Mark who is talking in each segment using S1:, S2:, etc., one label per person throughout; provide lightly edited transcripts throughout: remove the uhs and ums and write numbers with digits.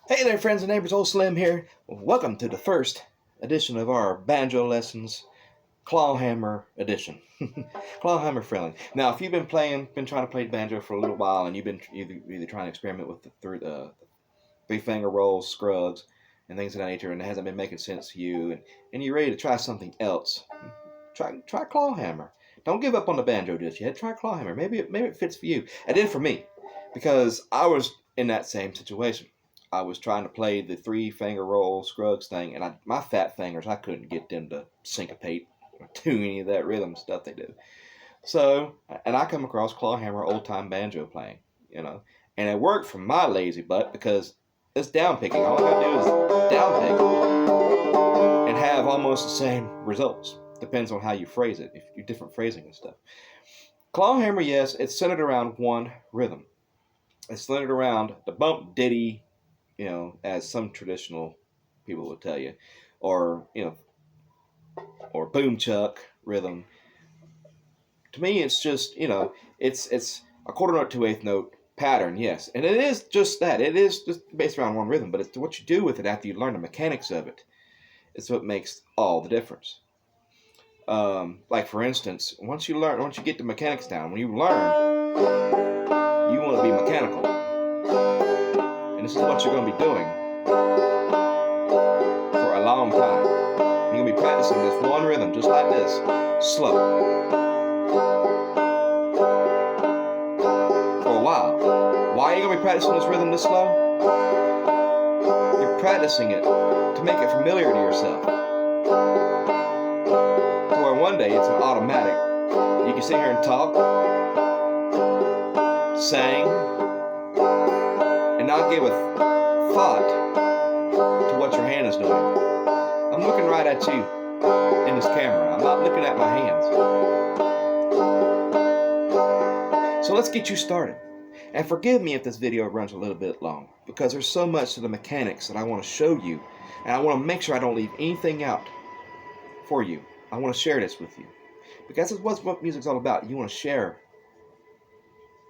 S1: Hey there, friends and neighbors, old Slim here. Welcome to the first edition of our banjo lessons, Clawhammer edition. Clawhammer friendly. Now, if you've been trying to play banjo for a little while, and you've been either trying to experiment with the three-finger rolls, scrubs, and things of that nature, and it hasn't been making sense to you, and you're ready to try something else, try Clawhammer. Don't give up on the banjo just yet. Try Clawhammer. Maybe it fits for you. It did for me, because I was in that same situation. I was trying to play the three-finger roll scruggs thing, and my fat fingers, I couldn't get them to syncopate or do any of that rhythm stuff they do. So, and I come across Clawhammer old-time banjo playing, and it worked for my lazy butt because it's down picking. All I gotta do is down pick and have almost the same results. Depends on how you phrase it, if you different phrasing and stuff. Clawhammer, yes, it's centered around one rhythm. It's centered around the bum-ditty, as some traditional people would tell you, or or boom chuck rhythm. To me, it's just it's a quarter note to eighth note pattern, yes, and it is just that. It is just based around one rhythm, but it's what you do with it after you learn the mechanics of it. It's what makes all the difference. Like for instance, once you get the mechanics down, when you learn, you want to be mechanical. And this is what you're going to be doing for a long time. You're going to be practicing this one rhythm just like this, slow, for a while. Why are you going to be practicing this rhythm this slow? You're practicing it to make it familiar to yourself. To where one day it's an automatic. You can sit here and talk, sing, and not give a thought to what your hand is doing. I'm looking right at you in this camera. I'm not looking at my hands. So let's get you started. And forgive me if this video runs a little bit long, because there's so much to the mechanics that I want to show you, and I want to make sure I don't leave anything out for you. I want to share this with you, because that's what music's all about. You want to share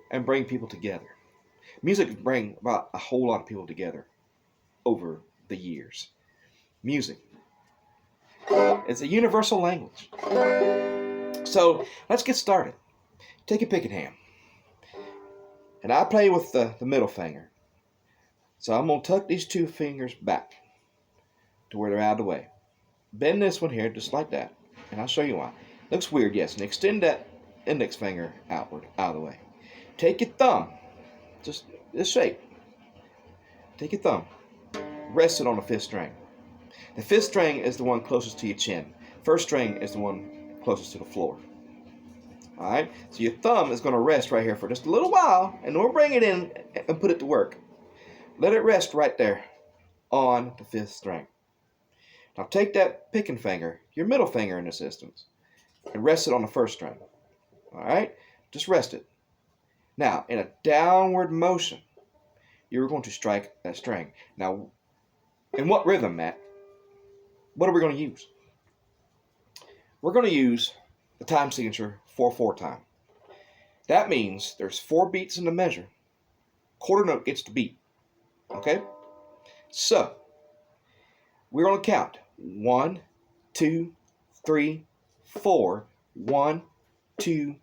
S1: and bring people together. Music brings about a whole lot of people together over the years. Music. It's a universal language. So let's get started. Take your picking hand. And I play with the middle finger. So I'm going to tuck these two fingers back to where they're out of the way. Bend this one here just like that. And I'll show you why. Looks weird, yes. And extend that index finger outward, out of the way. Take your thumb. Just this shape. Take your thumb. Rest it on the fifth string. The fifth string is the one closest to your chin. First string is the one closest to the floor. Alright? So your thumb is going to rest right here for just a little while, and then we'll bring it in and put it to work. Let it rest right there on the fifth string. Now take that picking finger, your middle finger in this instance, and rest it on the first string. Alright? Just rest it. Now, in a downward motion, you're going to strike that string. Now, in what rhythm, Matt? What are we going to use? We're going to use the time signature 4/4 time. That means there's 4 beats in the measure. Quarter note gets the beat. Okay? So, we're going to count 1, 2, 3, 4. 1, 2,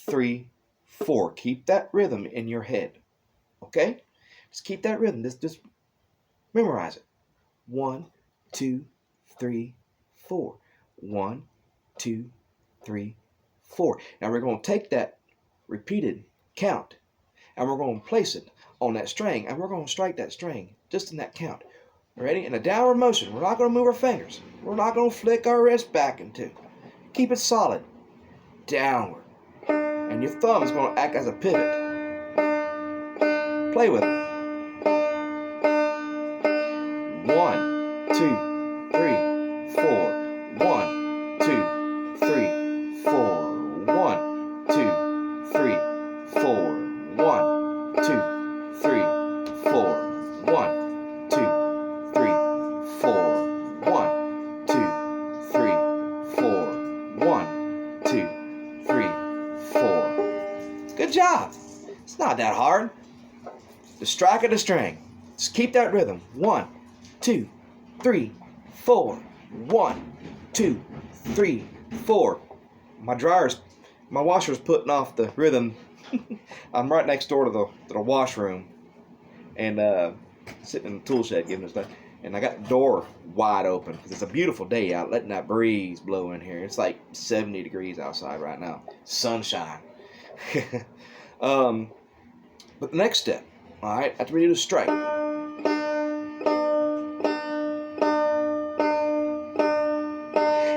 S1: 3, 4. Keep that rhythm in your head. Okay? Just keep that rhythm. Just memorize it. 1, 2, 3, 4. 1, 2, 3, 4. Now we're going to take that repeated count and we're going to place it on that string and we're going to strike that string just in that count. Ready? In a downward motion. We're not going to move our fingers. We're not going to flick our wrist back and two. Keep it solid. Downward. And your thumb is going to act as a pivot. Play with it. 1, 2, 3, 4. 1, 2, 3, 4. 1, 2, 3, 4. 1, 2, 3, 4. 1, 2, 3, 4. 1, 2, 3, 4. 1, 2, 3, 4. Good job. It's not that hard. The strike of the string. Just keep that rhythm. 1, 2, 3, 4. 1, 2, 3, 4. My washer's putting off the rhythm. I'm right next door to the washroom, and sitting in the tool shed giving us that. And I got the door wide open because it's a beautiful day out, letting that breeze blow in here. It's like 70 degrees outside right now, sunshine. But the next step, all right, after we do the strike,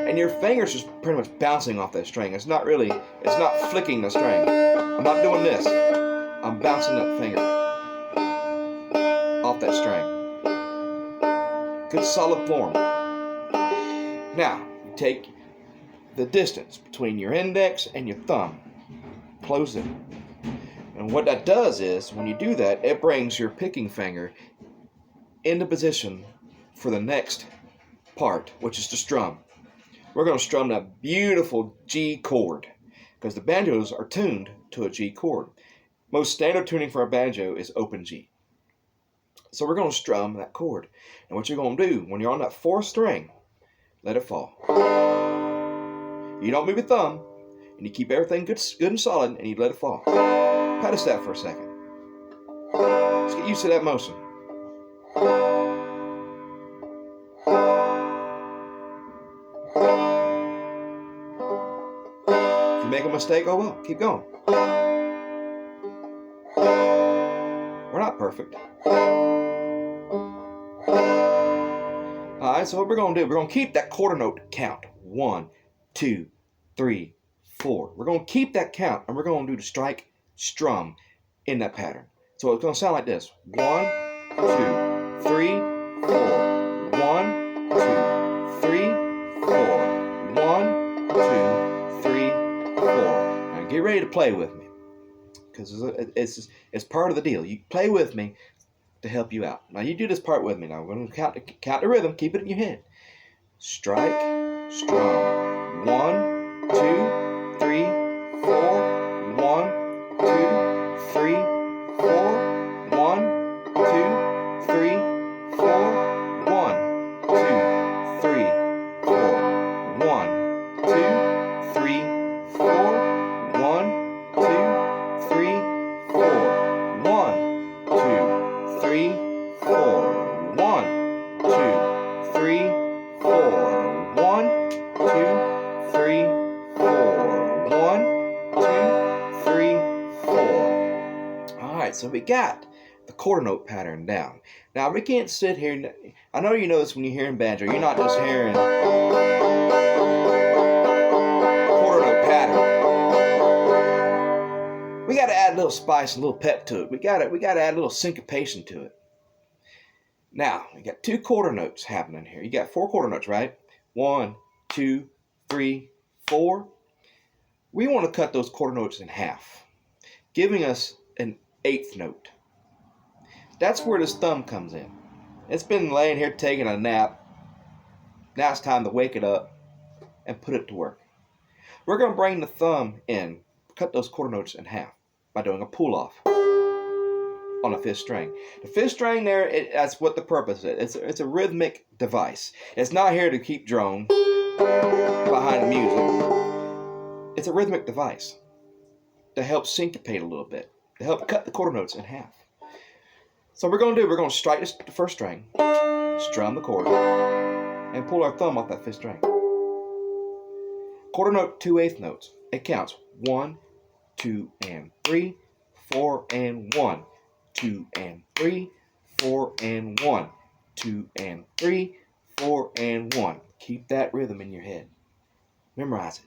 S1: and your fingers just pretty much bouncing off that string. It's not flicking the string. I'm not doing this. I'm bouncing that finger off that string. Good solid form. Now, you take the distance between your index and your thumb. Close it. And what that does is, when you do that, it brings your picking finger into position for the next part, which is to strum. We're going to strum that beautiful G chord, because the banjos are tuned to a G chord. Most standard tuning for a banjo is open G. So we're going to strum that chord. And what you're going to do, when you're on that 4th string, let it fall. You don't move your thumb, and you keep everything good and solid, and you let it fall. Practice that for a second. Just get used to that motion. If you make a mistake, oh well, keep going. We're not perfect. Alright, so what we're going to do, we're going to keep that quarter note count. 1, 2, 3, 4. We're going to keep that count, and we're going to do the strike, strum in that pattern. So it's going to sound like this. 1, 2, 3, 4. 1, 2, 3, 4. 1, 2, 3, 4. Now get ready to play with me, because it's part of the deal. You play with me to help you out. Now you do this part with me. Now we're going to count the rhythm. Keep it in your head. Strike, strum. 1, 2, 3, 4. 1, 2, 3, 4. 1, 2, 3, 4. 1, 2, 3, 4. 1, 2, 3, 4. 1, 2, 3, 4. 1, 2, 3, 4. 1, 2, 3, 4. 1, 2, 3, 4. 1, 2, 3, 4. Alright, so we got the quarter note pattern down. Now we can't sit here. I know you notice when you're hearing banjo, you're not just hearing quarter note pattern. We got to add a little spice, a little pep to it. We got to add a little syncopation to it. Now, we got 2 quarter notes happening here. You got 4 quarter notes, right? 1, 2, 3, 4. We want to cut those quarter notes in half, giving us an 8th note. That's where this thumb comes in. It's been laying here taking a nap. Now it's time to wake it up and put it to work. We're going to bring the thumb in, cut those quarter notes in half by doing a pull-off on the 5th string. The 5th string there, that's what the purpose is. It's a rhythmic device. It's not here to keep drone behind the music. It's a rhythmic device to help syncopate a little bit, to help cut the quarter notes in half. So we're going to strike the 1st string, strum the chord, and pull our thumb off that 5th string. Quarter note, 2 8th notes. It counts 1, 2, and 3, 4, and 1. 2 and 3, 4 and 1. 2 and 3, 4 and 1. Keep that rhythm in your head. Memorize it.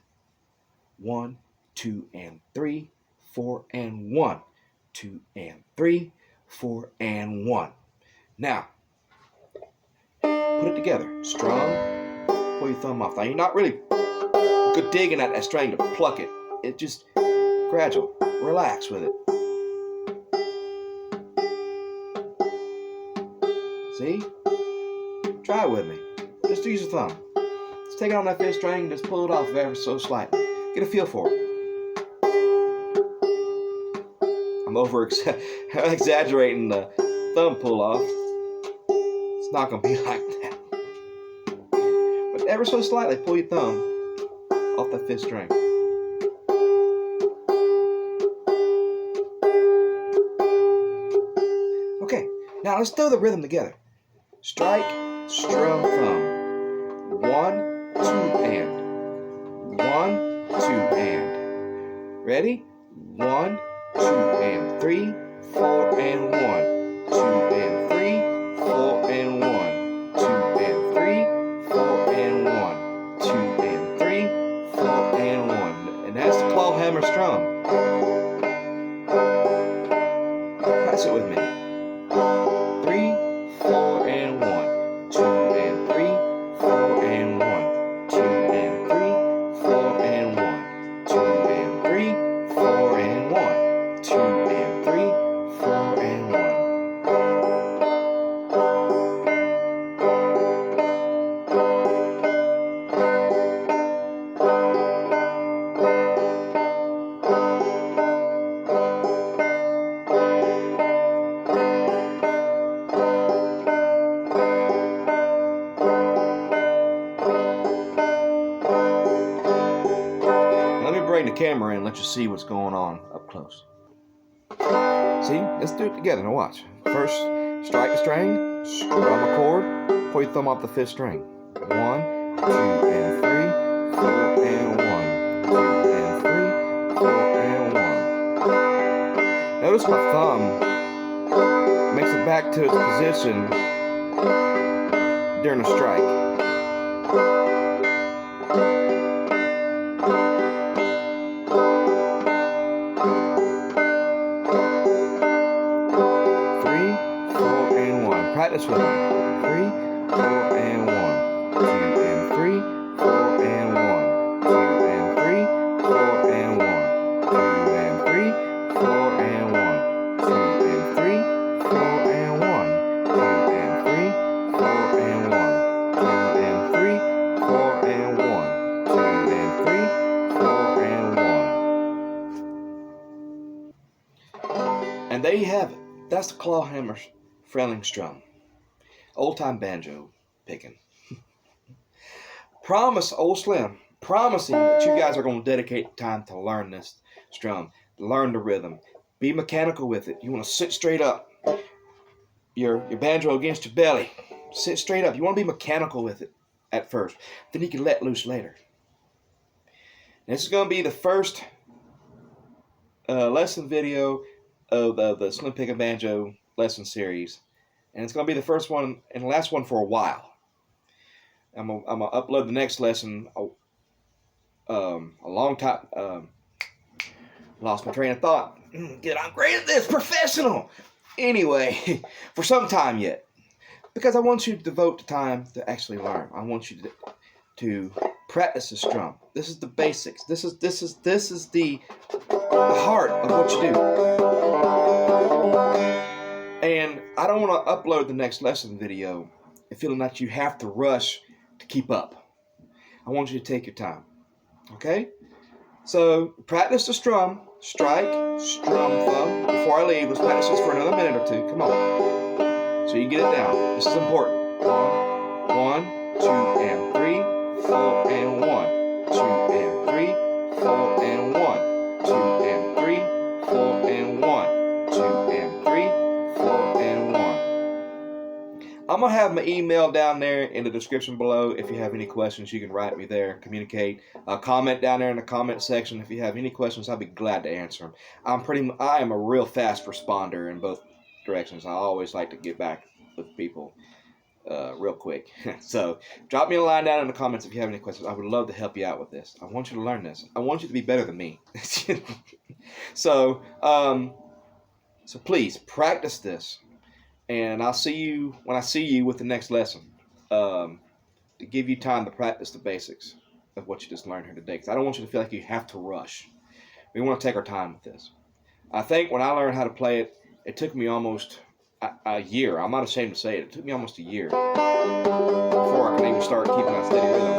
S1: 1, 2 and 3, 4 and 1. 2 and 3, 4 and 1. Now, put it together. Strum, pull your thumb off. Now, you're not really good digging at that string to pluck it. It just gradual. Relax with it. See? Try it with me. Just use your thumb. Just take it on that 5th string and just pull it off ever so slightly. Get a feel for it. I'm over exaggerating the thumb pull off. It's not going to be like that. But ever so slightly, pull your thumb off that fifth string. Okay, now let's throw the rhythm together. Strike, strum, thumb. 1, 2, and. 1, 2, and. Ready? 1, 2, and 3, 4, and 1. 2 and 3, 4 and 1. 2 and 3, 4 and 1. 2 and 3, 4 and 1. And that's the clawhammer strum. Practice it with me. 3, 4 and 1. 2 and 3, 4 and 1. 2 and 3, 4 and 1. 2 and 3, 4 and 1. 2 and 3, 4 and 1. Bring the camera in and let you see what's going on up close. See? Let's do it together. Now watch. First, strike the string, strum a chord, pull your thumb off the fifth string. 1, 2, and 3, 4, and 1. 2 and 3, 4, and 1. Notice my thumb makes it back to its position during the strike. Practice with me. 3, 4, and 1. 2 and 3, 4 and 1. 2 and 3, 4 and 1. 2 and 3, 4 and 1. 2 and 3, 4 and 1. 2 and 3, 4 and 1. 2 and 3, 4 and 1. 2 and 3, 4 and 1. And there you have it. That's the clawhammer fretting strum. Old-time banjo picking. Promise, old Slim, promising that you guys are going to dedicate time to learn this strum, learn the rhythm, be mechanical with it. You want to sit straight up, your banjo against your belly. Sit straight up. You want to be mechanical with it at first. Then you can let loose later. And this is going to be the first lesson video of the SlimPKNbanjo lesson series. And it's going to be the first one and the last one for a while. I'm going to upload the next lesson a long time. Lost my train of thought. I'm great at this, professional. Anyway, for some time yet. Because I want you to devote the time to actually learn. I want you to practice the strum. This is the basics. This is the heart of what you do. And I don't want to upload the next lesson video feeling that you have to rush to keep up. I want you to take your time. Okay? So practice the strum, strike, strum, thumb. Before I leave, let's practice this for another minute or two. Come on. So you get it down. This is important. 1, 2, and 3, 4, and 1. 2 and 3, 4, and 1. 2 and 3, 4, and 1. 2 and 3, 4, and 1. I'm going to have my email down there in the description below. If you have any questions, you can write me there, communicate. Comment down there in the comment section. If you have any questions, I'll be glad to answer them. I am a real fast responder in both directions. I always like to get back with people real quick. So drop me a line down in the comments if you have any questions. I would love to help you out with this. I want you to learn this. I want you to be better than me. So please practice this. And I'll see you when I see you with the next lesson to give you time to practice the basics of what you just learned here today. Because I don't want you to feel like you have to rush. We want to take our time with this. I think when I learned how to play it, it took me almost a year. I'm not ashamed to say it. It took me almost a year before I could even start keeping that steady rhythm.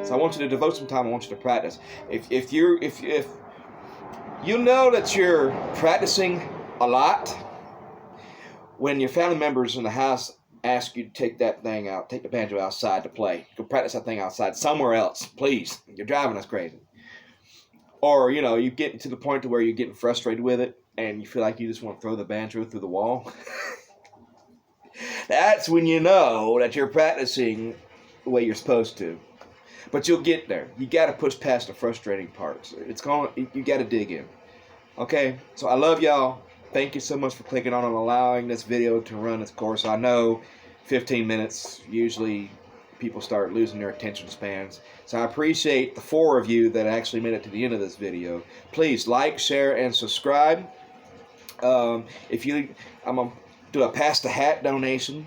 S1: So I want you to devote some time. I want you to practice. If you know that you're practicing a lot, when your family members in the house ask you to take that thing out, take the banjo outside to play, go practice that thing outside somewhere else, please. You're driving us crazy. Or, you know, you get to the point to where you're getting frustrated with it and you feel like you just want to throw the banjo through the wall. That's when you know that you're practicing the way you're supposed to. But you'll get there. You got to push past the frustrating parts. You got to dig in. Okay, so I love y'all. Thank you so much for clicking on and allowing this video to run its course. I know 15 minutes, usually people start losing their attention spans. So I appreciate the 4 of you that actually made it to the end of this video. Please like, share, and subscribe. I'm going to do a Pass the Hat donation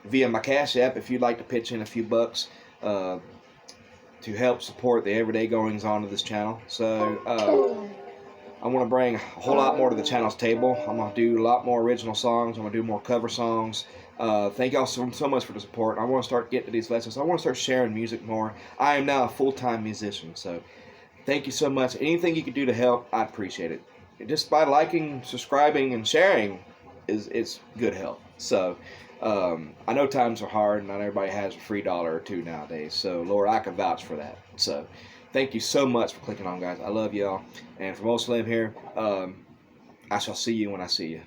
S1: via my Cash App if you'd like to pitch in a few bucks to help support the everyday goings on of this channel. So I want to bring a whole lot more to the channel's table. I'm going to do a lot more original songs. I'm going to do more cover songs. Thank y'all so much for the support. I want to start getting to these lessons. I want to start sharing music more. I am now a full-time musician, so thank you so much. Anything you can do to help, I appreciate it. Just by liking, subscribing, and sharing is good help. So I know times are hard, and not everybody has a free $1 or $2 nowadays. So Lord, I can vouch for that. So thank you so much for clicking on, guys. I love y'all. And from Old Slim here, I shall see you when I see you.